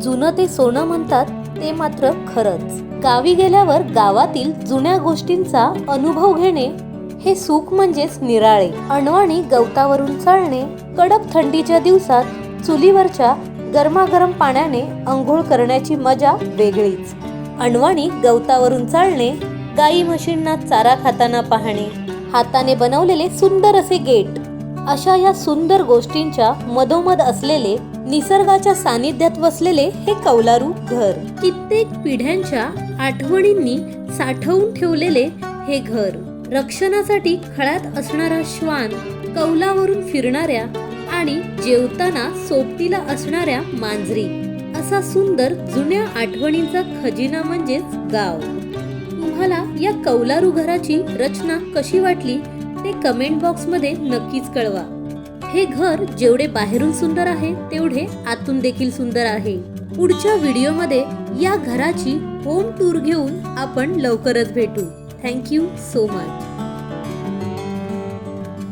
जुनं ते सोनं म्हणतात ते मात्र खरंच. गावी गेल्यावर गावातील जुन्या गोष्टींचा अनुभव घेणे हे सुख म्हणजेच निराळे. अणवाणी गवतावरून चालणे, कडक थंडीच्या दिवसात चुलीवरच्या गरमागरम पाण्याने अंघोळ करण्याची मजा वेगळीच. अणवाणी गवतावरून चालणे, गाई म्हशींना चारा खाताना पाहणे, हाताने बनवलेले सुंदर असे गेट, अशा या सुंदर गोष्टींच्या मधोमध असलेले, निसर्गाच्या सानिध्यात वसलेले हे कौलारू घर. कित्येक पिढ्यांच्या आठवणींनी साठवून ठेवलेले हे घर. रक्षणासाठी खळ्यात असणारा श्वान, कौलावरून फिरणाऱ्या आणि जेवताना सोबतीला असणाऱ्या मांजरी, असा सुंदर जुन्या आठवणींचा खजिना म्हणजेच गाव. तुम्हाला या कौलारू घराची रचना कशी वाटली ते कमेंट बॉक्स मध्ये नक्कीच कळवा. हे घर जेवढे बाहेरून सुंदर आहे तेवढे आतून देखील सुंदर आहे. पुढच्या व्हिडिओमध्ये या घराची होम टूर घेऊन आपण लवकरच भेटू. Thank you so much.